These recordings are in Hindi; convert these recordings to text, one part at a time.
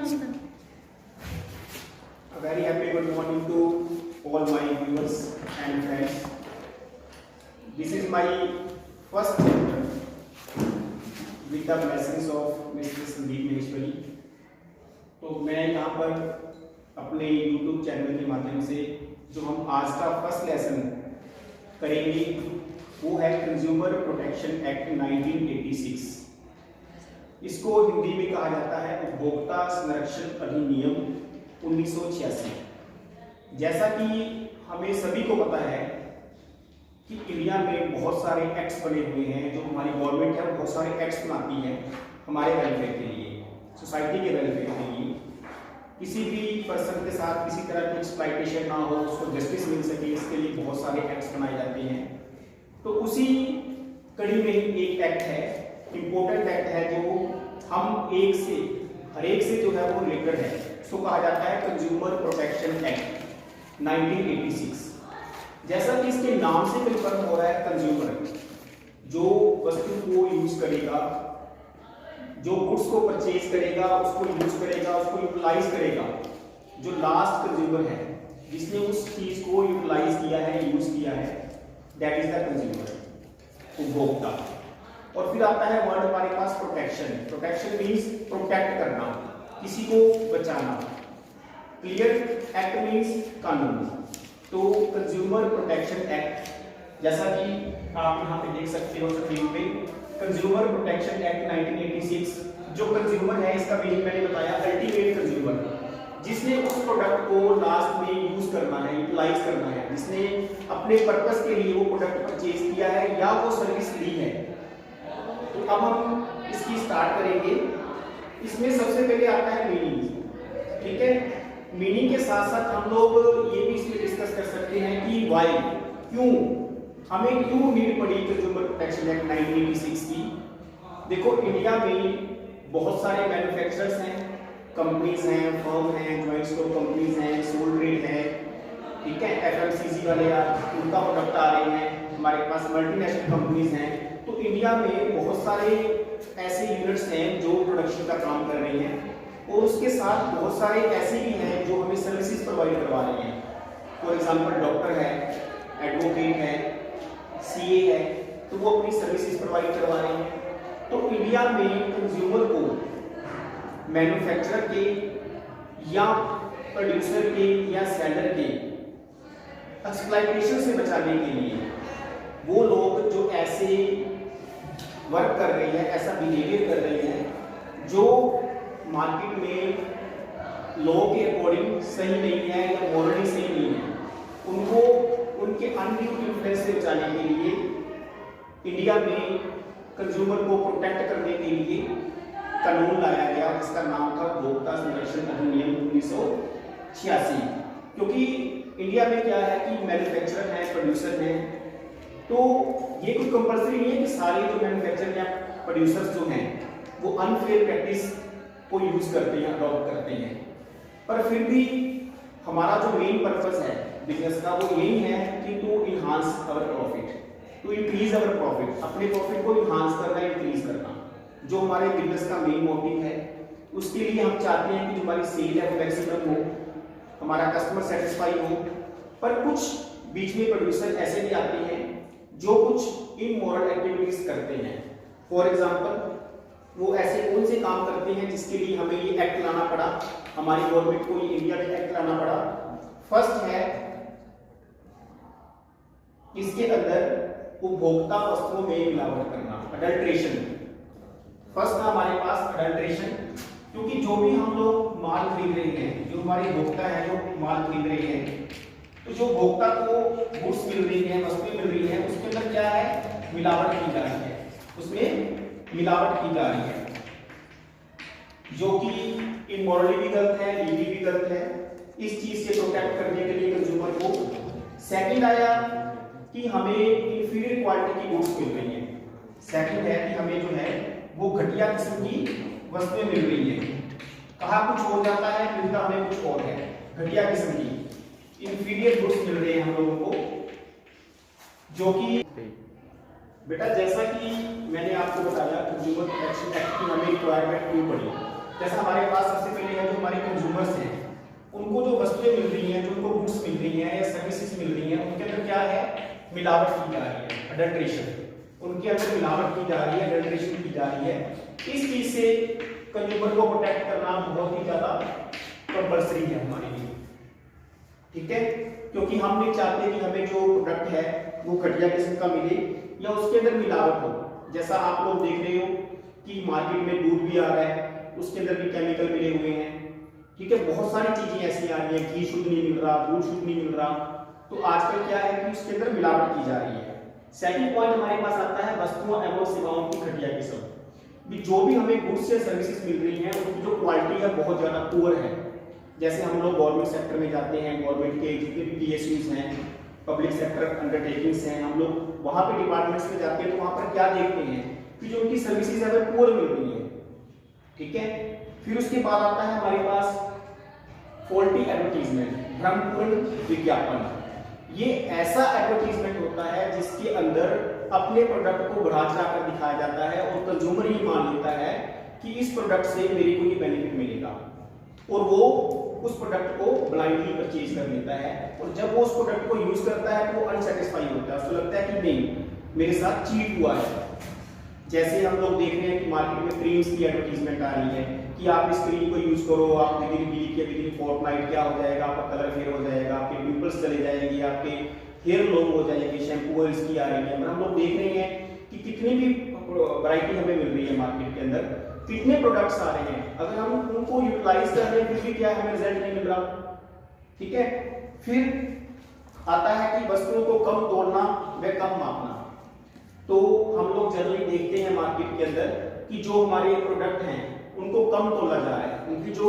A very happy good morning to all my viewers and friends. This is my first chapter with the blessings of Mr. Sandeep Maheshwari. तो मैं यहाँ पर अपने YouTube चैनल के माध्यम से जो हम आज का फर्स्ट लेसन करेंगे वो है कंज्यूमर प्रोटेक्शन एक्ट 1986। इसको हिंदी में कहा जाता है उपभोक्ता संरक्षण अधिनियम 1986। जैसा कि हमें सभी को पता है कि इंडिया में बहुत सारे एक्ट्स बने हुए हैं, जो हमारी गवर्नमेंट है बहुत सारे एक्ट्स बनाती है हमारे वेलफेयर के लिए, सोसाइटी के वेलफेयर के लिए। किसी भी पर्सन के साथ किसी तरह की एक्सप्लॉयटेशन ना हो, उसको जस्टिस मिल सके, इसके लिए बहुत सारे एक्ट्स बनाए जाते हैं। तो उसी कड़ी में एक एक्ट है, इम्पोर्टेंट एक्ट है, जो हम हर एक से जो है वो रिलेटेड है। उसको कहा जाता है कंज्यूमर प्रोटेक्शन एक्ट 1986। जैसा कि इसके नाम से कन्फर्म हो रहा है, कंज्यूमर जो वस्तु को यूज करेगा, जो गुड्स को परचेज करेगा, उसको यूज करेगा, उसको यूटिलाइज करेगा, जो लास्ट कंज्यूमर है जिसने उस चीज को यूटिलाइज किया है, यूज किया है, दैट इज द कंज्यूमर, उपभोक्ता। और फिर आता है वर्ड हमारे पास प्रोटेक्शन। प्रोटेक्शन मीन्स प्रोटेक्ट करना, किसी को बचाना। क्लियर एक्ट मीन्स कानून। तो कंज्यूमर प्रोटेक्शन एक्ट, जैसा कि आप यहाँ पे देख सकते हो स्क्रीन पे, कंज्यूमर प्रोटेक्शन एक्ट 1986। जो कंज्यूमर है इसका मीनिंग मैंने बताया, अल्टीमेट कंज्यूमर, जिसने उस प्रोडक्ट को लास्ट में यूज करना है, यूटिलाइज करना है, जिसने अपने पर्पस के लिए वो प्रोडक्ट परचेज किया है या वो सर्विस ली है। तो अब हम इसकी स्टार्ट करेंगे। इसमें सबसे पहले आता है मीनिंग, ठीक है। मीनिंग के साथ साथ हम लोग ये भी इसमें डिस्कस कर सकते हैं कि वाई, क्यों, हमें क्यों नीड पड़ी कंज्यूमर प्रोटेक्शन एक्ट 1986 की। देखो, इंडिया में बहुत सारे मैन्युफैक्चरर्स हैं, कंपनीज हैं, फर्म हैं, ज्वाइंट स्टॉक कंपनीज हैं, सोल ट्रेड है, ठीक है, एफएमसीजी वाले उनका प्रोडक्ट आ रहे हैं, हमारे पास मल्टीनेशनल कंपनीज हैं। तो इंडिया में बहुत सारे ऐसे यूनिट्स हैं जो प्रोडक्शन का काम कर रहे हैं, और उसके साथ बहुत सारे ऐसे भी हैं जो हमें सर्विसेज प्रोवाइड करवा रहे हैं। फॉर एग्जांपल डॉक्टर है, एडवोकेट है, सीए है, तो वो अपनी सर्विसेज प्रोवाइड करवा रहे हैं। तो इंडिया में कंज्यूमर को मैन्युफैक्चरर के या प्रोड्यूसर के या सेलर के एक्सप्लॉयटेशन से बचाने के लिए वो लोग जो ऐसे वर्क कर रहे हैं, ऐसा बिहेवियर कर रहे हैं जो मार्केट में लॉ के अकॉर्डिंग सही नहीं है या मॉरली सही नहीं है, उनको उनके अनड्यू इन्फ्लुएंस से बचाने के लिए इंडिया में कंज्यूमर को प्रोटेक्ट करने के लिए कानून लाया गया, जिसका नाम था उपभोक्ता संरक्षण अधिनियम 1986। क्योंकि इंडिया में क्या है कि मैन्युफैक्चरर है, प्रोड्यूसर है, तो ये कोई कंपल्सरी नहीं है कि सारे जो मैन्युफैक्चरर या प्रोड्यूसर्स जो हैं वो अनफेयर प्रैक्टिस को यूज करते हैं, अडॉप्ट करते हैं। पर फिर भी हमारा जो मेन पर्पस है बिजनेस का वो यही है कि to enhance our profit, to increase our profit, अपने प्रॉफिट को इनहांस करना, इंक्रीज करना, जो हमारे बिजनेस का मेन मोटिव है। उसके लिए हम चाहते हैं कि जो हमारी सेल है वो मैक्सिमम हो, हमारा कस्टमर सेटिस्फाई हो। पर कुछ बीच में प्रोड्यूसर ऐसे भी आते हैं जो कुछ इमोरल एक्टिविटीज करते हैं। फॉर एग्जांपल, वो ऐसे कौन से काम करते हैं जिसके लिए हमें ये एक्ट लाना पड़ा, हमारी गवर्नमेंट को ये इंडिया में एक्ट लाना पड़ा। फर्स्ट है, इसके अंदर उपभोक्ता वस्तुओं में मिलावट करना, अडल्ट्रेशन। फर्स्ट था हमारे पास अडल्ट्रेशन, क्योंकि जो भी हम लोग माल खरीद रहे हैं, जो हमारे भोक्ता है जो माल खरीद रहे हैं, तो जो भोक्ता को गुड्स मिल रही है, वस्तुएं मिल रही है, उसके अंदर क्या है, मिलावट की जा रही है, उसमें मिलावट की जा रही है, जो कि इमोरली भी गलत है, लीगली भी गलत है। इस चीज से प्रोटेक्ट करने के लिए कंज्यूमर को। सेकंड आया कि हमें इंफीरियर क्वालिटी की गुड्स मिल रही है। सेकंड है कि हमें जो है वो घटिया किस्म की वस्तुएं मिल रही है। कहा कुछ हो जाता है, मिलता हमें कुछ और है, घटिया किस्म की इंफीरियर गुड्स मिल रहे हैं हम लोगों को, जो कि बेटा जैसा कि मैंने आपको बताया कंज्यूमर प्रोटेक्शन एक्ट की हमें रिक्वायरमेंट क्यों पड़ी। जैसा हमारे पास सबसे पहले है जो हमारे कंज्यूमर्स हैं, उनको जो वस्तुएं मिल रही हैं, जो उनको गुड्स मिल रही हैं या सर्विसेज मिल रही हैं, उनके अंदर क्या है, मिलावट की जा रही है, अडल्ट्रेशन, उनके अंदर मिलावट की जा रही है, अडल्ट्रेशन की जा रही है। इस चीज से कंज्यूमर को प्रोटेक्ट करना बहुत ही ज्यादा कंपल्सरी है हमारे लिए, ठीक है, क्योंकि हम नहीं चाहते कि हमें जो प्रोडक्ट है वो घटिया किस्म का मिले या उसके अंदर मिलावट हो। जैसा आप लोग देख रहे हो कि मार्केट में दूध भी आ रहा है, उसके अंदर भी केमिकल मिले हुए हैं, ठीक है, बहुत सारी चीजें ऐसी आ रही है, घी शुद्ध नहीं मिल रहा, दूध शुद्ध नहीं मिल रहा, तो आजकल क्या है कि उसके अंदर मिलावट की जा रही है। सेकंड पॉइंट हमारे पास आता है वस्तुओं एवं सेवाओं की घटिया किस्म। जो भी हमें गुड्स या सर्विसेज मिल रही हैं उनकी जो क्वालिटी है बहुत ज्यादा पुअर है। जैसे हम लोग गवर्नमेंट सेक्टर में जाते हैं, गवर्नमेंट के जितने भी पीएसयूज हैं, पब्लिक सेक्टर अंडरटेकिंग्स हैं, हम लोग वहां पे डिपार्टमेंट्स में जाते हैं तो वहां पर क्या देखते हैं कि जो उनकी सर्विसेज है वो पुअर मिल रही है, ठीक है। फिर उसके बाद आता है हमारे पास फॉल्टी एडवर्टीजमेंट, भ्रमपूर्ण विज्ञापन। ये ऐसा एडवर्टीजमेंट होता है जिसके अंदर अपने प्रोडक्ट को बढ़ा चढ़ाकर दिखाया जाता है और कंज्यूमर ये मान लेता है कि इस प्रोडक्ट से मेरे को ये बेनिफिट मिलेगा और वो उस प्रोडक्ट को ब्लाइंडली परचेज कर लेता है। और जब वो उस प्रोडक्ट को यूज करता है तो वो अनसेटिस्फाई होता है, उसको लगता है कि नहीं मेरे साथ चीट हुआ है। जैसे हम लोग देख रहे हैं कि मार्केट में क्रीम्स की एडवर्टीजमेंट आ रही है कि आप इस क्रीम को यूज करो, आप विदिन वीक या विदिन फोर्टनाइट क्या हो जाएगा, आपका कलर फेयर हो जाएगा, आपके पिंपल्स चले जाएंगे, आपके हेयर लॉन्ग हो जाएंगे, शैम्पू ऑयल्स की आ रही है। हम लोग देख रहे हैं कि कितनी भी वैरायटी हमें मिल रही है मार्केट के अंदर, कितने प्रोडक्ट्स आ रहे हैं, अगर हम उनको यूटिलाइज कर रहे हैं फिर भी क्या हमें रिजल्ट नहीं मिल रहा, ठीक है। फिर आता है कि वस्तुओं को कम तोड़ना व कम मापना। तो हम लोग जनरली देखते हैं मार्केट के अंदर कि जो हमारे प्रोडक्ट हैं उनको कम तोला जा रहा है, उनकी जो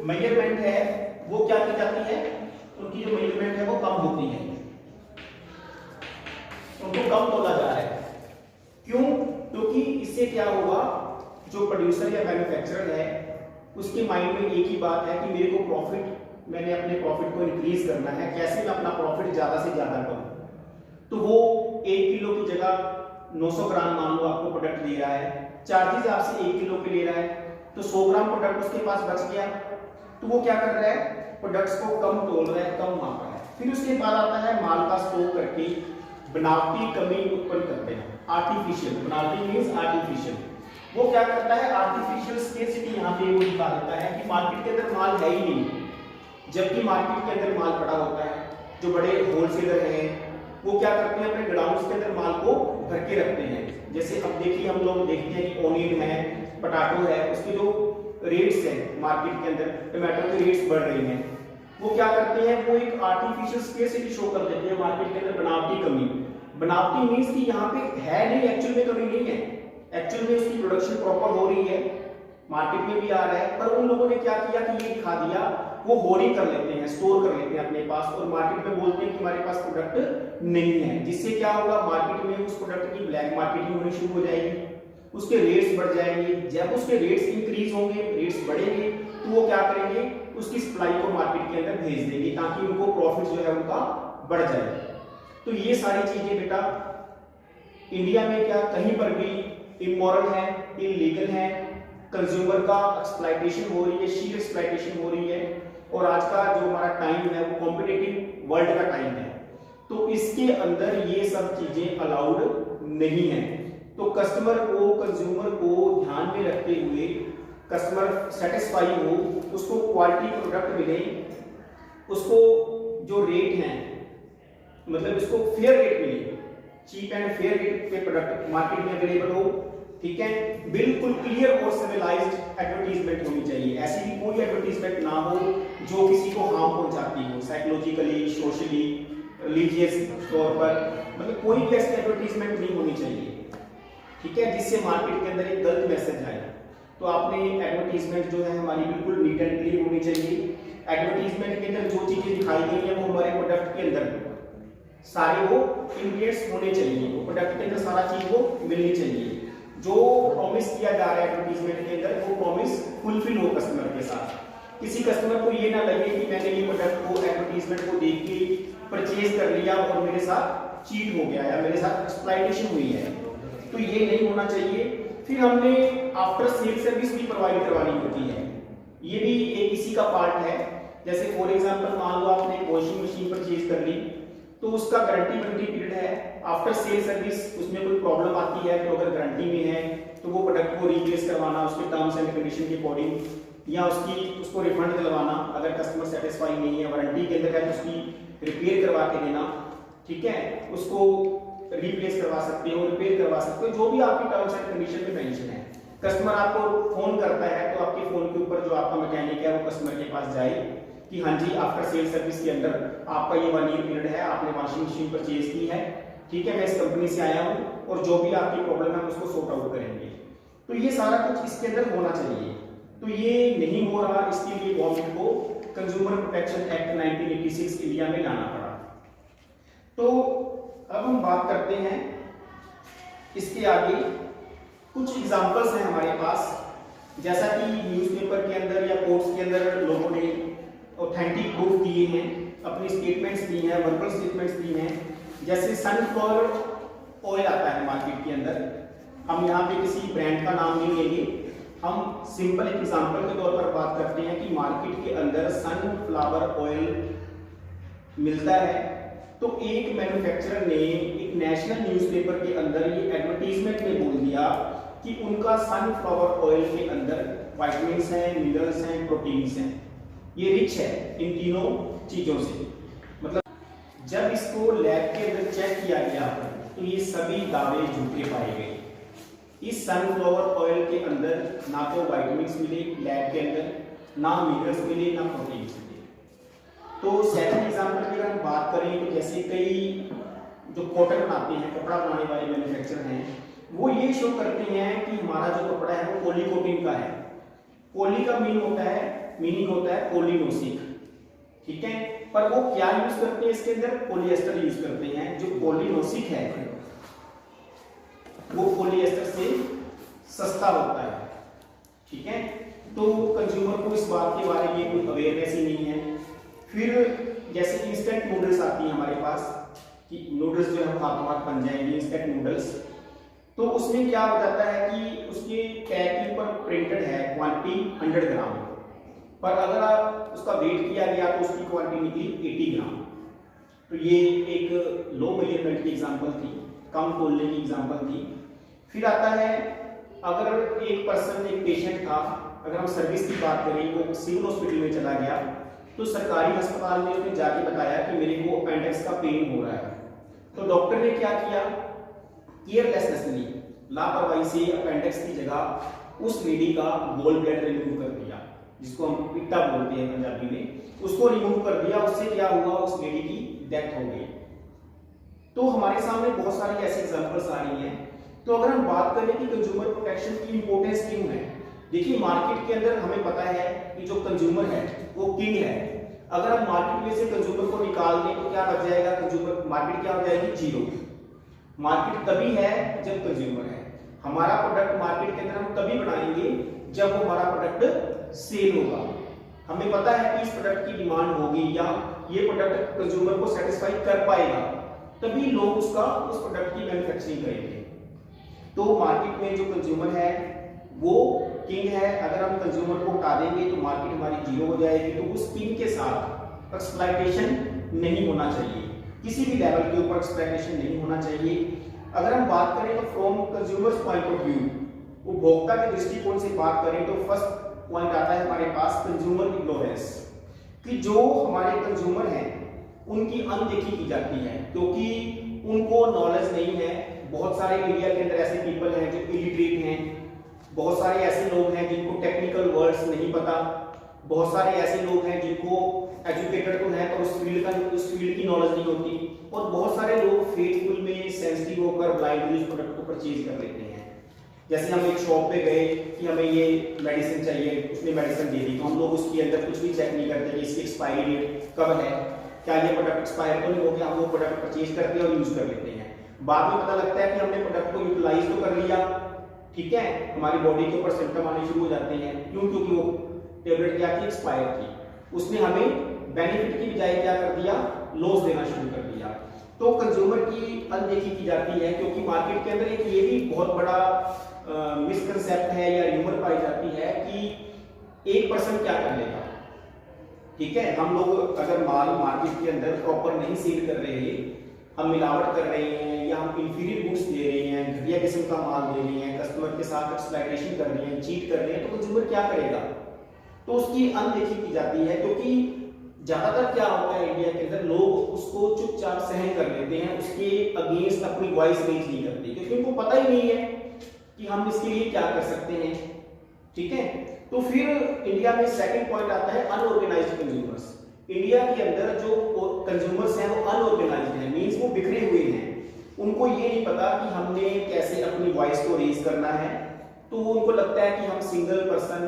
मेजरमेंट है वो क्या की जाती है, उनकी जो मेजरमेंट है वो कम होती है, उनको कम तोला जा रहा है। क्यों? क्योंकि इससे क्या होगा, जो प्रोड्यूसर या मैन्युफैक्चरर है उसके माइंड में एक ही बात है कि मेरे को प्रॉफिट, मैंने अपने प्रॉफिट को इंक्रीज करना है, कैसे मैं अपना प्रॉफिट ज्यादा से ज्यादा करूं। तो वो 1 किलो की जगह 900 ग्राम मान लो आपको प्रोडक्ट दे रहा है, चार्जेस आपसे 1 किलो पे ले रहा है, तो 100 ग्राम प्रोडक्ट उसके पास बच गया, तो वो क्या कर रहा है, प्रोडक्ट्स को कम तोल रहा है, कम माप रहा है। फिर उसके बाद आता है माल का स्टॉक करके बनावटी कमी उत्पन्न करते हैं, आर्टिफिशियल, बनावटी मींस आर्टिफिशियल। वो क्या करता है, आर्टिफिशियल स्केर्सिटी यहाँ पे वो दिखा देता है कि मार्केट के अंदर माल है ही नहीं, जबकि मार्केट के अंदर माल पड़ा होता है। जो बड़े होलसेलर हैं वो क्या करते हैं, अपने गोडाउन्स के अंदर माल को भर के रखते हैं। जैसे अब देखिए हम लोग देखते हैं कि ओनियन है, पोटैटो है, उसके जो रेट्स हैं मार्केट के अंदर, टमाटो के रेट्स बढ़ रही हैं, वो क्या करते हैं, वो एक आर्टिफिशियल स्केर्सिटी शो कर देते हैं मार्केट के अंदर, बनावटी कमी। बनावटी मींस कि यहाँ पे है नहीं, एक्चुअल में कमी नहीं है, एक्चुअल में उसकी प्रोडक्शन प्रॉपर हो रही है, मार्केट में भी आ रहा है, पर उन लोगों ने क्या किया कि ये दिखा दिया, वो होर्डिंग कर लेते हैं, स्टोर कर लेते हैं अपने पास और मार्केट में बोलते हैं कि हमारे पास प्रोडक्ट नहीं है। जिससे क्या होगा, मार्केट में उस प्रोडक्ट की ब्लैक मार्केटिंग होनी शुरू हो जाएगी, उसके रेट्स बढ़ जाएंगे। जब उसके रेट्स इंक्रीज होंगे, रेट्स बढ़ेंगे, तो वो क्या करेंगे, उसकी सप्लाई को मार्केट के अंदर भेज देंगे ताकि उनको प्रॉफिट जो है उनका बढ़ जाए। तो ये सारी चीजें बेटा इंडिया में क्या कहीं पर भी इमोरल है, इलीगल है, कंज्यूमर का एक्सप्लॉइटेशन हो रही है, शीयर एक्सप्लॉइटेशन हो रही है। और आज का जो हमारा टाइम है वो कॉम्पिटिटिव वर्ल्ड का टाइम है, तो इसके अंदर ये सब चीजें अलाउड नहीं है। तो कस्टमर को, कंज्यूमर को ध्यान में रखते हुए, कस्टमर सेटिस्फाई हो, उसको क्वालिटी प्रोडक्ट मिले, उसको जो रेट है मतलब इसको फेयर रेट मिले, चीप एंड फेयर रेट पे प्रोडक्ट मार्केट में अवेलेबल हो, ठीक है। बिल्कुल क्लियर और सिविलाइज्ड एडवर्टीजमेंट होनी चाहिए, ऐसी भी कोई एडवर्टीजमेंट ना हो जो किसी को हार्म पहुंचाती हो, साइकोलॉजिकली, सोशली, रिलीजियस तौर पर, मतलब कोई भी ऐसी एडवर्टीजमेंट नहीं होनी चाहिए, ठीक है, जिससे मार्केट के अंदर एक गलत मैसेज आए। तो आपने एडवर्टीजमेंट जो है हमारी बिल्कुल नीट एंड क्लीन होनी चाहिए। एडवर्टीजमेंट के अंदर जो चीजें दिखाई गई है वो हमारे प्रोडक्ट के अंदर सारे वो इंग्रेडिएंट्स होने चाहिए, वो प्रोडक्ट के अंदर सारा चीज वो मिलनी चाहिए। जो प्रॉमिस किया जा रहा है एडवर्टीजमेंट के अंदर वो प्रॉमिस फुलफिल हो कस्टमर के साथ। किसी कस्टमर को ये ना लगे कि मैंने ये प्रोडक्ट को एडवर्टीजमेंट को देख के परचेज कर लिया और मेरे साथ चीट हो गया या मेरे साथ एक्सप्लॉइटेशन हुई है, तो ये नहीं होना चाहिए। फिर हमने आफ्टर सेल सर्विस भी प्रोवाइड करवानी होती है, ये भी एक इसी का पार्ट है। जैसे फॉर एग्जांपल मान लो आपने एक वॉशिंग मशीन परचेज कर ली, तो उसका गारंटी वारंटी पीरियड है। आफ्टर सेल सर्विस उसमें कोई प्रॉब्लम आती है तो अगर गारंटी में है तो वो प्रोडक्ट को रिप्लेस करवाना उसके टर्म्स एंड कंडीशन के अकॉर्डिंग, या उसको रिफंड दिलवाना। अगर कस्टमर सेटिस्फाई नहीं है, वारंटी के अंदर है तो उसकी रिपेयर करवा के देना, ठीक है, उसको रिप्लेस करवा सकते हो, रिपेयर करवा सकते हो, जो भी आपकी टर्म्स एंड कंडीशन में मेंशन है। कस्टमर आपको फोन करता है तो आपके फोन के ऊपर जो आपका मैकेनिक है वो कस्टमर के पास जाए कि हाँ जी आफ्टर सेल सर्विस के अंदर आपका ये 1 ईयर पीरियड है, आपने वॉशिंग मशीन परचेज की है, ठीक है, मैं इस कंपनी से आया हूँ और जो भी आपकी प्रॉब्लम है उसको सॉर्ट आउट करेंगे। तो ये सारा कुछ इसके अंदर होना चाहिए। तो ये नहीं हो रहा, इसके लिए गवर्नमेंट को कंज्यूमर प्रोटेक्शन एक्ट 1986 इंडिया में लाना पड़ा। तो अब हम बात करते हैं इसके आगे, कुछ एग्जांपल्स हैं हमारे पास, जैसा कि न्यूज़पेपर के अंदर या कोर्ट्स के अंदर लोगों ने ऑथेंटिक प्रूफ दिए हैं, अपनी स्टेटमेंट्स दी हैं, वर्बल स्टेटमेंट्स दी हैं। जैसे सनफ्लावर ऑयल आता है मार्केट के अंदर, हम यहाँ पे किसी ब्रांड का नाम नहीं लेंगे, हम सिंपल एक एग्जांपल के तौर पर बात करते हैं कि मार्केट के अंदर सनफ्लावर ऑयल मिलता है। तो एक मैन्युफैक्चरर ने एक नेशनल न्यूज़पेपर के अंदर ये एडवर्टीजमेंट में बोल दिया कि उनका सनफ्लावर ऑयल के अंदर विटामिन्स हैं, मिनरल्स हैं, प्रोटीन्स हैं, ये रिच है इन तीनों चीजों से। मतलब जब इसको लैब के अंदर चेक किया गया तो ये सभी दावे झूठे पाए गए। इस सनफ्लावर ऑयल के अंदर ना तो विटामिन्स मिले लैब के अंदर, ना मिनरल्स मिले, ना प्रोटीन्स मिले। तो सेकंड एग्जांपल की अगर हम बात करें तो जैसे कई जो कॉटन बनाते हैं, कपड़ा बनाने वाले मैन्युफैक्चरर हैं, वो ये शो करते हैं कि हमारा जो कपड़ा है वो पॉलीकोटिन का है। पॉली का मीनिंग होता है पॉलीनोसिक, ठीक है, पर वो क्या यूज करते हैं इसके अंदर, पॉलिएस्टर यूज करते हैं। जो पॉलीनोसिक है वो पॉलिएस्टर से सस्ता होता है, ठीक है। तो कंज्यूमर को इस बात के बारे में कोई अवेयरनेस ही नहीं है। फिर जैसे इंस्टेंट नूडल्स आती है हमारे पास कि नूडल्स जो है हाथों हाथ बन जाएंगे, इंस्टेंट नूडल्स, तो उसमें क्या हो जाता है कि उसके टैग के ऊपर प्रिंटेड है क्वांटिटी 100 ग्राम, पर अगर आप उसका वेट किया गया तो उसकी क्वांटिटी निकली 80 ग्राम। तो ये एक लो मेजरमेंट की एग्जांपल थी, कम तोलने की एग्जांपल थी। फिर आता है अगर एक पर्सन, एक पेशेंट था, अगर हम सर्विस की बात करें, वो सिविल हॉस्पिटल में चला गया तो सरकारी अस्पताल में उसने जाके बताया कि मेरे को अपेंडिक्स का पेन हो रहा है। तो डॉक्टर ने क्या किया, केयरलेसनेसली, लापरवाही से अपेंडिक्स की जगह उस लेडी का गॉल ब्लैडर रिमूव कर दिया, जिसको हम पिट्टा बोलते हैं पंजाबी में, उसको रिमूव कर दिया। उससे क्या हुआ, उस लेडी की डेथ हो गई। तो हमारे सामने बहुत सारी ऐसी एग्जांपल्स आ रही हैं। तो अगर हम बात करें कि कंज्यूमर प्रोटेक्शन की इंपॉर्टेंस क्यों है, देखिए मार्केट के अंदर हमें पता है कि जो कंज्यूमर है वो किंग है। अगर हम मार्केट में से कंज्यूमर को निकाल दें तो क्या बच जाएगा, कंज्यूमर मार्केट क्या हो जाएगी, जीरो। मार्केट तभी है जब कंज्यूमर है। हमारा प्रोडक्ट मार्केट के अंदर हम तभी बनाएंगे जब वो हमारा प्रोडक्ट सेल होगा। हमें पता है कि इस प्रोडक्ट की डिमांड होगी या ये प्रोडक्ट कंज्यूमर को सेटिस्फाई कर पाएगा, तभी लोग उस प्रोडक्ट की मैन्युफैक्चरिंग करेंगे। तो मार्केट में जो कंज्यूमर है वो किंग है। अगर हम कंज्यूमर को हटा देंगे तो मार्केट हमारी जीरो हो जाएगी। तो उस किंग के साथ एक्सप्लॉइटेशन नहीं होना चाहिए, किसी भी लेवल के ऊपर एक्सप्लॉइटेशन नहीं होना चाहिए। अगर हम बात करें तो from consumers point of view, उपभोक्ता के दृष्टिकोण से बात करें तो फर्स्ट पॉइंट आता है हमारे पास कंज्यूमर इग्नोरेंस, कि जो हमारे कंज्यूमर हैं उनकी अनदेखी की जाती है क्योंकि उनको नॉलेज नहीं है। बहुत सारे इंडिया के अंदर ऐसे पीपल हैं जो इलिटरेट हैं, बहुत सारे ऐसे लोग हैं जिनको टेक्निकल वर्ड्स नहीं पता, बहुत सारे ऐसे लोग हैं जिनको एजुकेटेड तो है पर उस फील्ड की नॉलेज नहीं होती, और बहुत सारे लोग फेथफुल में सेंसिटिव होकर ब्लाइंडली उस प्रोडक्ट को परचेज कर लेते हैं। जैसे हम एक शॉप पे गए कि हमें ये मेडिसिन चाहिए, उसने मेडिसिन दे दी, तो हम लोग उसके अंदर कुछ भी चेक नहीं करते कि इसकी एक्सपायरी डेट कब है, क्या ये प्रोडक्ट एक्सपायर तो नहीं हो गया, हम वो प्रोडक्ट परचेज करते हैं और यूज कर लेते हैं। बाद में पता लगता है कि हमने प्रोडक्ट को यूटिलाइज तो कर लिया, ठीक है, हमारी बॉडी के ऊपर सिम्टम आने शुरू हो जाते हैं। क्यों? क्योंकि वो टेबलेट क्या थी, एक्सपायर थी। उसने हमें बेनिफिट की बजाय क्या कर दिया, लॉस देना शुरू कर दिया। तो कंज्यूमर की अनदेखी की जाती है क्योंकि मार्केट के अंदर एक ये भी बहुत बड़ा 1% क्या कर लेगा? ठीक है, हम लोग अगर माल मार्केट के अंदर प्रॉपर नहीं सेल कर रहे हैं, हम मिलावट कर रहे हैं या हम इंफीरियर गुड्स दे रहे हैं, घटिया किस्म का माल दे रहे हैं, कस्टमर के साथ एक्सप्लॉइटेशन कर रहे हैं, चीट कर रहे हैं, तो कंज्यूमर क्या करेगा? तो उसकी अनदेखी की जाती है, क्योंकि ज्यादातर क्या होता है इंडिया के अंदर, लोग उसको चुपचाप सहन कर लेते हैं, उसके अगेंस्ट अपनी वॉइस रेज नहीं करते, क्योंकि उनको पता ही नहीं है कि हम इसके लिए क्या कर सकते हैं। ठीक है, तो फिर इंडिया में सेकंड पॉइंट आता है अनऑर्गेनाइज्ड कंज्यूमर्स। इंडिया के अंदर जो कंज्यूमर्स हैं वो अनऑर्गेनाइज्ड हैं, मींस वो बिखरे हुए हैं, उनको ये नहीं पता कि हमने कैसे अपनी वॉइस को रेज करना है। तो उनको लगता है कि हम सिंगल पर्सन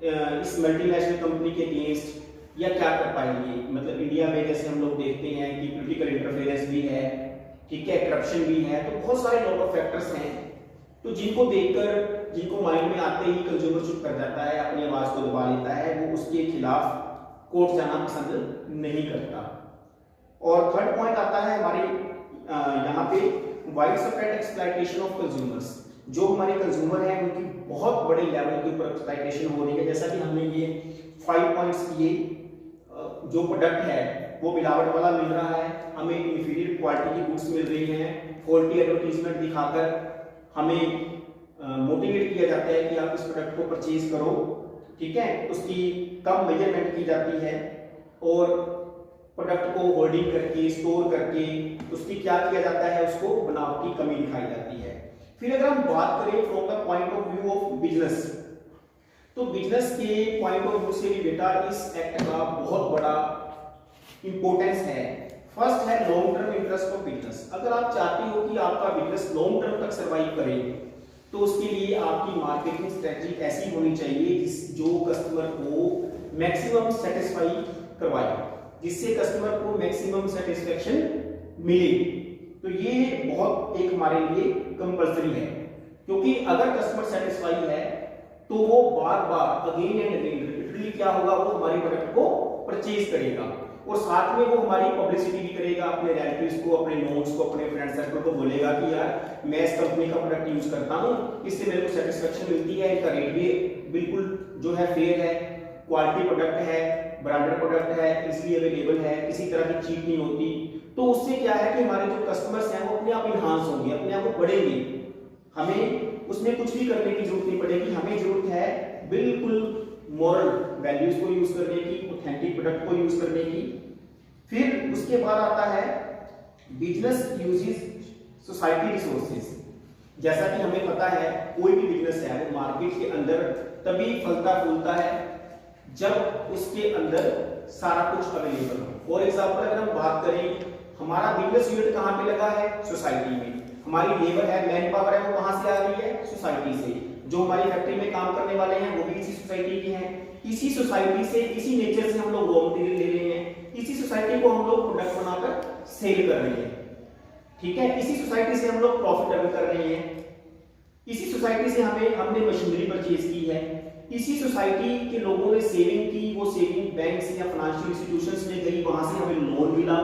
इस मल्टीनेशनल कंपनी के अगेंस्ट या क्या कर पाएंगे। मतलब इंडिया में जैसे हम लोग देखते हैं कि पॉलिटिकल इंटरफेरेंस भी है, ठीक है, करप्शन भी है, तो बहुत सारे लॉट ऑफ फैक्टर्स हैं, तो जिनको देखकर, जिनको माइंड में आते ही कंज्यूमर चुप कर जाता है, अपनी आवाज को दबा लेता है, वो उसके खिलाफ कोर्ट जाना पसंद नहीं करता। और थर्ड पॉइंट आता है हमारे यहाँ पे wide spread exploitation of consumers. जो हमारे कंज्यूमर हैं उनकी बहुत बड़े लेवल के ऊपर एक्सप्लॉइटेशन हो रही है। जैसा कि हमने ये 5 पॉइंट्स किए, जो प्रोडक्ट है वो मिलावट वाला मिल रहा है, हमें इंफीरियर क्वालिटी की गुड्स मिल रही हैं, फॉल्टी एडवर्टीजमेंट दिखाकर हमें मोटिवेट किया जाता है कि आप इस प्रोडक्ट को परचेज करो। ठीक है, उसकी कम मेजरमेंट की जाती है और प्रोडक्ट को होल्डिंग करके, स्टोर करके उसकी क्या किया जाता है, उसको बनावटी कमी दिखाई जाती है। फिर अगर हम बात करें from the point of view of business, तो बिजनेस के पॉइंट ऑफ व्यू से भी बेटा इस एक्ट का बहुत बड़ा इंपॉर्टेंस है। फर्स्ट है long term interest of business. अगर आप चाहते हो कि आपका बिजनेस लॉन्ग टर्म तक सर्वाइव करे, तो उसके लिए आपकी मार्केटिंग स्ट्रेटजी ऐसी होनी चाहिए जो कस्टमर को मैक्सिमम सेटिस्फाई करवाए, जिससे कस्टमर को मैक्सिमम सेटिस्फेक्शन मिले। तो ये बहुत एक हमारे लिए कंपल्सरी है, क्योंकि अगर कस्टमर सेटिस्फाई है तो वो बार बार अगेन एंड अगेन रिपीटली क्या होगा, वो हमारे प्रोडक्ट को परचेज करेगा और साथ में वो हमारी पब्लिसिटी भी करेगा, अपने रिलेटिव्स को, अपने नोन्स को, अपने फ्रेंड सर्कल को बोलेगा कि यार मैं इस कंपनी का प्रोडक्ट यूज करता हूँ, इससे मेरे को सेटिस्फेक्शन मिलती है, इनका रेट भी बिल्कुल जो है फेयर है, क्वालिटी प्रोडक्ट है, ब्रांडेड प्रोडक्ट है, इसलिए अवेलेबल है, किसी तरह की चीट नहीं होती। तो उससे क्या है कि हमारे जो कस्टमर्स हैं वो अपने आप इनहांस होंगे, अपने आप बढ़ेंगे, हमें उसमें कुछ भी करने की जरूरत नहीं पड़ेगी। हमें जरूरत है बिल्कुल मॉरल वैल्यूज को यूज करने की, ऑथेंटिक प्रोडक्ट को यूज करने की। फिर उसके बाद आता है बिजनेस यूजेस सोसाइटी रिसोर्सेज। जैसा कि हमें पता है कोई भी बिजनेस है वो मार्केट के अंदर तभी फलता फूलता है जब उसके अंदर सारा कुछ अवेलेबल हो। फॉर एग्जाम्पल अगर हम बात करें, हमारा बिजनेस यूनिट कहाँ पे लगा है? सोसाइटी में। हमारी लेबर है, मैन पावर है, वो कहाँ से आ रही है? सोसाइटी से। जो हमारी फैक्ट्री में काम करने वाले हैं वो भी इसी सोसाइटी के हैं। इसी सोसाइटी से, इसी नेचर से हम लोग रॉ मटेरियल ले रहे हैं, इसी सोसाइटी को हम लोग प्रोडक्ट बनाकर सेल कर रहे हैं। ठीक है, इसी सोसाइटी से हम लोग प्रॉफिट अर्न कर रहे हैं, इसी सोसाइटी से हमने मशीनरी परचेज की है, इसी सोसाइटी के लोगों ने सेविंग की, वो सेविंग बैंक से या फाइनेंशियल इंस्टीट्यूशंस में गई, वहां से हमें लोन मिला,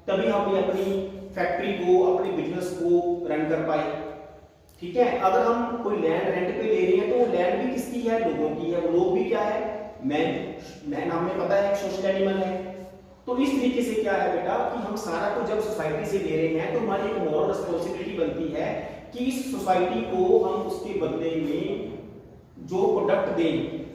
तभी हमने अपनी फैक्ट्री को, अपने बिजनेस को रन कर पाए। ठीक है, अगर हम कोई लैंड रेंट पे ले रहे हैं तो वो लैंड भी किसकी है? लोगों की है। वो लोग भी क्या है? मैन हमें पता है एक सोशल एनिमल है। तो इस तरीके से क्या है बेटा कि हम सारा कुछ जब सोसाइटी से ले रहे हैं तो हमारी एक मॉरल रिस्पांसिबिलिटी बनती है कि इस सोसाइटी को हम उसके बदले में जो प्रोडक्ट दें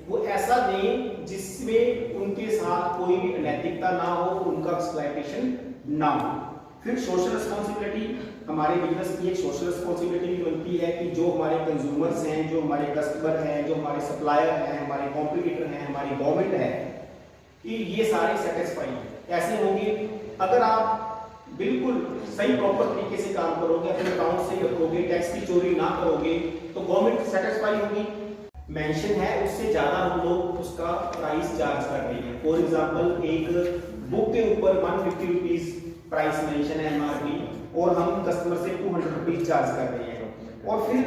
वो ऐसा दें जिसमें उनके साथ कोई भी अनैतिकता ना हो, उनका एक्सप्लॉयटेशन ना हो। फिर सोशल रिस्पांसिबिलिटी, हमारे बिजनेस की एक सोशल रिस्पांसिबिलिटी भी बनती है कि जो हमारे कंज्यूमर्स हैं, जो हमारे कस्टमर हैं, जो हमारे सप्लायर हैं, हमारे कॉम्पिटिटर हैं, हमारी गवर्नमेंट है, कि ये सारे सेटिस्फाई कैसे होंगे? अगर आप बिल्कुल सही प्रॉपर तरीके से काम करोगे, अपने अकाउंट सही रखोगे, टैक्स की चोरी ना करोगे, तो गवर्नमेंट सेटिस्फाई होगी। मेंशन है उससे ज्यादा हम लोग उसका प्राइस चार्ज कर रहे हैं। फॉर एग्जांपल एक बुक के ऊपर 150 रुपीज प्राइस मेंशन है एमआरपी, और हम कस्टमर से 200 रुपीज चार्ज कर रहे हैं। और फिर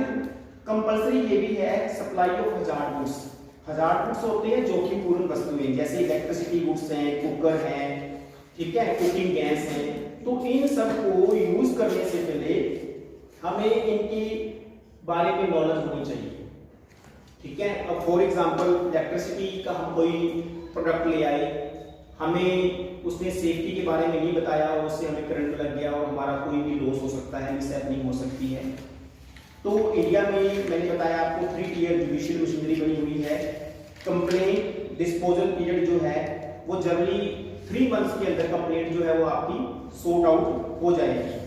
कंपलसरी ये भी है supply of hazard goods. Hazard goods होते हैं जोखिमपूर्ण वस्तुएं, जैसे इलेक्ट्रिसिटी गुड्स हैं, कुकर हैं, ठीक है, कुकिंग गैस हैं। तो इन सब को यूज करने से पहले हमें इनके बारे में नॉलेज होनी चाहिए। ठीक है। अब फॉर एग्जांपल इलेक्ट्रिसिटी का हम कोई प्रोडक्ट ले आए, हमें उसने सेफ्टी के बारे में नहीं बताया और उससे हमें करंट लग गया और हमारा कोई भी लॉस हो सकता है, मिसहैपनिंग हो सकती है। तो इंडिया में मैंने बताया आपको 3 टियर जुडिशियल मशीनरी बनी हुई है। कंप्लेंट डिस्पोजल पीरियड जो है वो जनरली 3 मंथ्स के अंदर कंप्लेंट जो है वो आपकी सॉर्ट आउट हो जाएगी।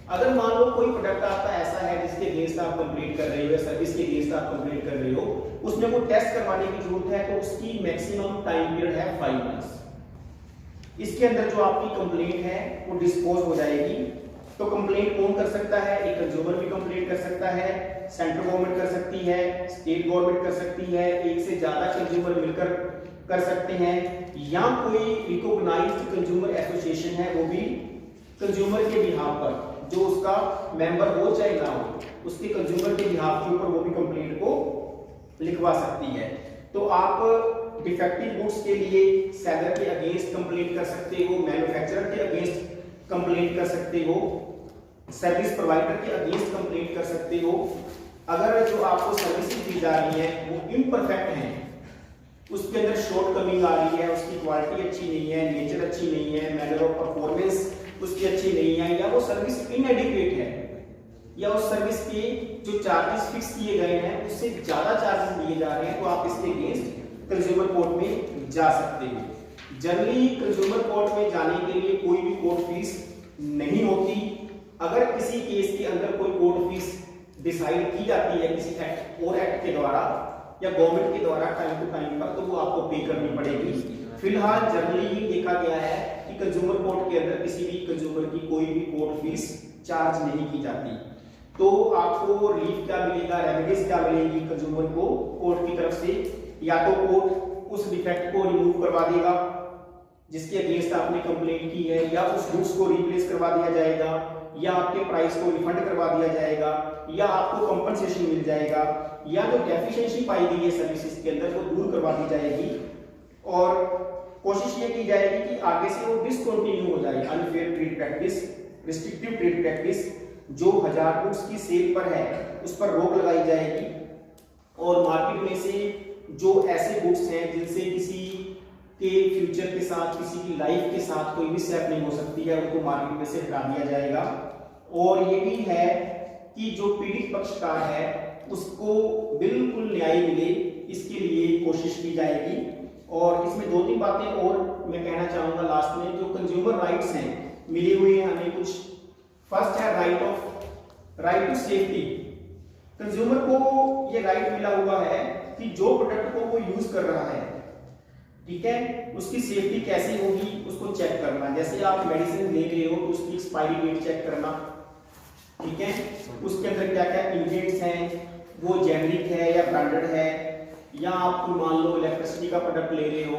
अगर मान लो कोई प्रोडक्ट आपका ऐसा है जिसके अगेंस्ट आप कंप्लेंट कर रहे हो या सर्विस के अगेंस्ट आप कंप्लेंट कर रहे हो, उसमें वो टेस्ट करवाने की जरूरत है, तो उसकी मैक्सिमम टाइम पीरियड है 5 मंथ्स। इसके अंदर जो आपकी कंप्लेंट है वो डिस्पोज हो जाएगी। तो कंप्लेंट कौन कर सकता है? एक कंज्यूमर भी कंप्लेंट कर सकता है, सेंट्रल गवर्नमेंट कर सकती है, स्टेट गवर्नमेंट कर सकती है, एक से ज्यादा कंज्यूमर मिलकर कर सकते हैं, या कोई रिकॉग्नाइज्ड कंज्यूमर एसोसिएशन है वो भी कंज्यूमर के बिहाफ पर, जो उसका मेंबर हो चाहे ना हो, उसके कंज्यूमर के बिहाफ के ऊपर वो भी कंप्लेंट को लिखवा सकती है। तो आप डिफेक्टिव गुड्स के लिए सेलर के अगेंस्ट कंप्लेंट कर सकते हो, मैन्युफैक्चरर के अगेंस्ट कंप्लेंट कर सकते हो, सर्विस प्रोवाइडर के अगेंस्ट कंप्लेंट कर सकते हो। अगर जो आपको सर्विसेज दी जा रही है वो इम्परफेक्ट है, उसके अंदर शॉर्ट कमिंग आ रही है, उसकी क्वालिटी अच्छी नहीं है, नेचर अच्छी नहीं है, मैनर ऑफ परफॉर्मेंस उसकी अच्छी नहीं है, या वो सर्विस इनएडिक्वेट है, या उस सर्विस के जो चार्जेस फिक्स किए गए हैं उससे ज्यादा चार्जेस दिए जा रहे हैं, तो आप इसके अगेंस्ट कंज्यूमर कोर्ट में जा सकते हो। जनरली कंज्यूमर कोर्ट में जाने के लिए कोई भी कोर्ट फीस नहीं होती। अगर किसी केस के अंदर कोई कोर्ट फीस डिसाइड की जाती है किसी एक्ट के द्वारा या गवर्नमेंट के द्वारा टाइम टू टाइम पर, तो वो आपको पे करनी पड़ेगी। फिलहाल जनरली ये देखा गया है कि कंज्यूमर कोर्ट के अंदर किसी भी कंज्यूमर की कोई भी कोर्ट फीस चार्ज नहीं की जाती। तो आपको रिलीफ क्या मिलेगा, रेमेडीज क्या मिलेगी कंज्यूमर को कोर्ट की तरफ से? या तो कोर्ट उस डिफेक्ट को रिमूव करवा देगा जिसके अगेंस्ट आपने कंप्लेंट की है, या उस गुड्स को रिप्लेस करवा दिया जाएगा, या आपके प्राइस को रिफंड करवा दिया जाएगा, या आपको कंपनसेशन मिल जाएगा, या जो डेफिशिएंसी पाई गई है सर्विसेज के अंदर वो दूर करवा दी जाएगी, और कोशिश ये की जाएगी कि आगे से वो डिसकंटिन्यू हो जाए। Unfair trade practice, restrictive trade practice जो 1000 गुड्स की सेल पर है उस पर रोक लगाई जाएगी, और मार्केट में से जो ऐसे गुड्स हैं जिनसे किसी के फ्यूचर के साथ, किसी की लाइफ के साथ कोई मिसहैपनिंग हो सकती है, उनको मार्केट में से हटा दिया जाएगा। और ये भी है कि जो पीड़ित पक्षकार है उसको बिल्कुल न्याय मिले, इसके लिए कोशिश की जाएगी। और इसमें 2-3 बातें और मैं कहना चाहूंगा लास्ट में। जो कंज्यूमर राइट्स हैं मिली हुई हैं हमें कुछ। फर्स्ट है राइट टू सेफ्टी। कंज्यूमर को ये राइट मिला हुआ है कि जो प्रोडक्ट को वो यूज कर रहा है, ठीक है, उसकी सेफ्टी कैसी होगी उसको चेक करना। जैसे आप मेडिसिन ले रहे हो तो उसकी एक्सपायरी डेट चेक करना, ठीक है, उसके अंदर क्या क्या इंग्रेडिएंट्स हैं, वो जेनेरिक है या ब्रांडेड है, या आप मान लो इलेक्ट्रिसिटी का प्रोडक्ट ले रहे हो,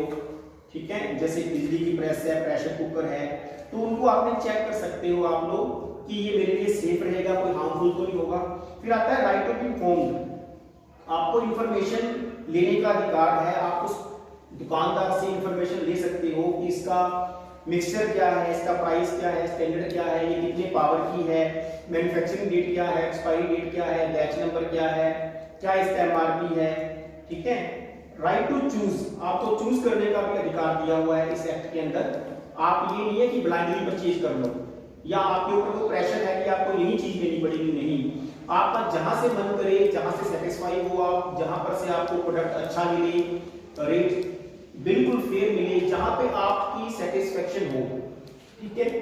ठीक है, जैसे बिजली की प्रेस है, प्रेशर कुकर है, तो उनको आपने चेक कर सकते हो आप लोग कि ये मेरे लिए सेफ रहेगा, कोई हार्मफुल तो नहीं होगा। फिर आता है राइट टू बी इन्फॉर्म्ड। आपको इंफॉर्मेशन लेने का अधिकार है, आप उस दुकानदार से इंफॉर्मेशन ले सकते हो कि इसका मिक्सचर क्या है, इसका प्राइस क्या है, स्टैंडर्ड क्या है, ये कितने पावर की है, मैन्युफैक्चरिंग डेट क्या है, एक्सपायरी डेट क्या है, बैच नंबर क्या है, क्या इसका एमआरपी है, ठीक है। राइट टू चूज, आपको चूज करने का भी अधिकार दिया हुआ है इस एक्ट के अंदर। आप ये नहीं है कि ब्लाइंडली परचेज कर लो, या आपके ऊपर वो प्रेशर है कि आपको यही चीज लेनी पड़ेगी, नहीं। आपका जहां से मन करे, जहां से सेटिस्फाई हो आप, जहां पर से आपको प्रोडक्ट अच्छा मिले, रेट बिल्कुल फेयर मिले, जहां पे आपकी सेटिस्फेक्शन हो, ठीक है,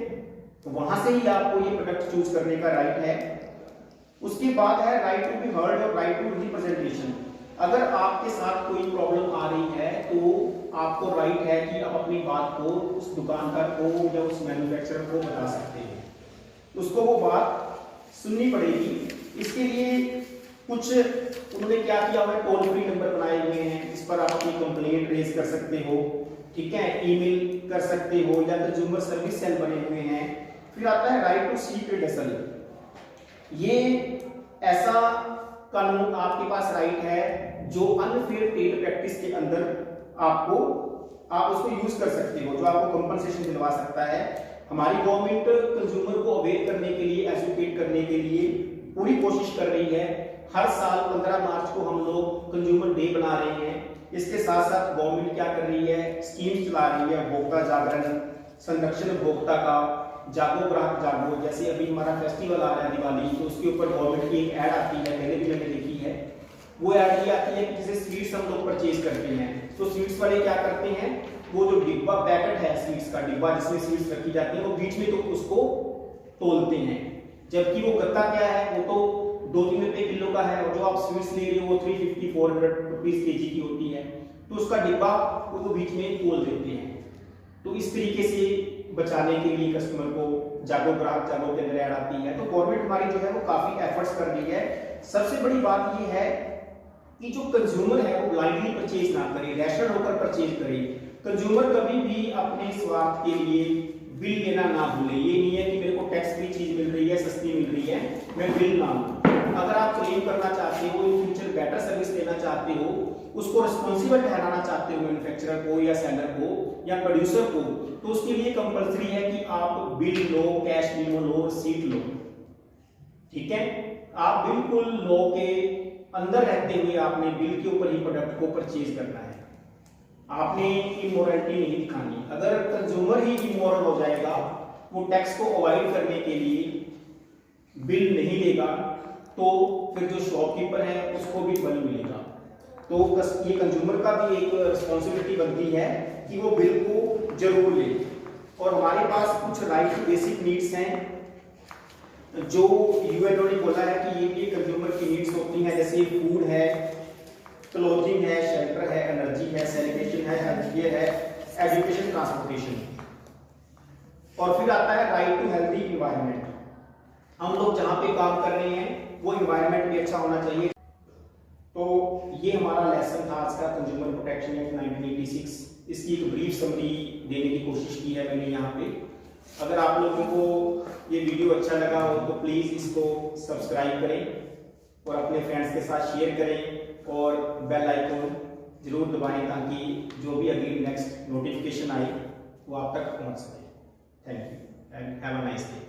तो वहां से ही आपको ये प्रोडक्ट चूज करने का राइट है। उसके बाद है राइट टू बी हर्ड और राइट टू रिप्रेजेंटेशन। अगर आपके साथ कोई प्रॉब्लम आ रही है तो आपको राइट है कि आप अपनी बात को उस दुकानदार को या उस मैन्युफैक्चरर को बता सकते हैं, उसको वो बात सुननी पड़ेगी। इसके लिए कुछ उन्होंने क्या किया हुआ है, टोल फ्री नंबर बनाए हुए हैं जिस पर आप अपनी कंप्लेंट रेज कर सकते हो, ठीक है, ईमेल कर सकते हो, या कंज्यूमर सर्विस सेल बने हुए हैं। फिर आता है राइट टू सीक रिडसल। ये ऐसा कानून आपके पास राइट है जो अनफेयर ट्रेड प्रैक्टिस के अंदर आप उसको यूज कर सकते हो, जो आपको कंपनसेशन दिलवा सकता है। हमारी गवर्नमेंट कंज्यूमर को अवेयर करने के लिए, एजुकेट करने के लिए पूरी कोशिश कर रही है। हर साल 15 मार्च को हम लोग कंज्यूमर डे बना रहे हैं। इसके साथ साथ गवर्नमेंट क्या कर रही है, स्कीम्स चला रही है, उपभोक्ता जागरण, संरक्षण उपभोक्ता का, जागो ग्राहक जागो। जैसे अभी हमारा फेस्टिवल आ रहा है दिवाली, तो उसके ऊपर गवर्नमेंट की एक ऐड आती है, पहले भी मैंने देखी है। वो ऐड ये आती है कि जैसे स्वीट्स हम लोग परचेज करते हैं, तो स्वीट्स वाले क्या करते हैं, वो जो डिब्बा पैकेट है, स्वीट्स का डिब्बा जिसमें स्वीट्स रखी जाती है, वो बीच में तो उसको तोलते हैं। जबकि वो गत्ता क्या है, वो तो 2-3 रुपए किलो का है, और जो आप स्वीट्स ले रहे हो वो 350-400 रुपीज केजी की होती है, तो उसका डिब्बा वो बीच में तोल देते हैं। तो इस तरीके से बचाने के लिए कस्टमर को जागो ग्राहक जागो के अंदर ऐड आती है। तो गवर्नमेंट हमारी जो है वो काफी एफर्ट्स कर रही है। सबसे बड़ी बात ये है कि जो कंज्यूमर है वो ब्लाइंडली परचेज ना करे, रैशनल होकर परचेज करे। कंज्यूमर कभी भी अपने स्वार्थ के लिए बिल लेना ना भूले। ये नहीं है कि मेरे को टैक्स फ्री चीज मिल रही है, सस्ती मिल रही है, मैं बिल ना लूं। अगर आप क्लेम करना चाहते हो, इन फ्यूचर बेटर सर्विस लेना चाहते हो, उसको रिस्पॉन्सिबल ठहराना चाहते हो मैन्युफैक्चरर को या सेलर को या प्रोड्यूसर को, तो उसके लिए कंपलसरी है कि आप बिल लो, कैश मेमो लो, रसीद लो। ठीक है, आप बिल्कुल लॉ के अंदर रहते हुए आपने बिल के ऊपर ही प्रोडक्ट को परचेज करना है। आपने इमोरलिटी नहीं दिखानी। अगर कंज्यूमर ही इमोरल हो जाएगा, वो टैक्स को अवॉइड करने के लिए बिल नहीं देगा, तो फिर जो शॉपकीपर है उसको भी फल मिलेगा। तो ये कंज्यूमर का भी एक रिस्पॉन्सिबिलिटी बनती है कि वो बिल को जरूर ले। और हमारे पास कुछ राइट टू बेसिक नीड्स हैं जो यूएनओ ने बोला है कि ये भी कंज्यूमर की नीड्स होती हैं, जैसे फूड है, क्लोथिंग है, शेल्टर है, एनर्जी है, सैनिटेशन है, हेल्थ केयर है, एजुकेशन, ट्रांसपोर्टेशन। और फिर आता है राइट टू हेल्दी इन्वायरमेंट। हम लोग जहां पे काम कर रहे हैं वो इन्वायरमेंट भी अच्छा होना चाहिए। तो ये हमारा लेसन था आज का, कंज्यूमर प्रोटेक्शन एक्ट 1986। इसकी एक ब्रीफ समरी देने की कोशिश की है मैंने यहाँ पे। अगर आप लोगों को ये वीडियो अच्छा लगा हो तो प्लीज इसको सब्सक्राइब करें और अपने फ्रेंड्स के साथ शेयर करें और बेल आइकन जरूर दबाएं ताकि जो भी अगली नेक्स्ट नोटिफिकेशन आए वो आप तक पहुंच सके। Thank you and have a nice day.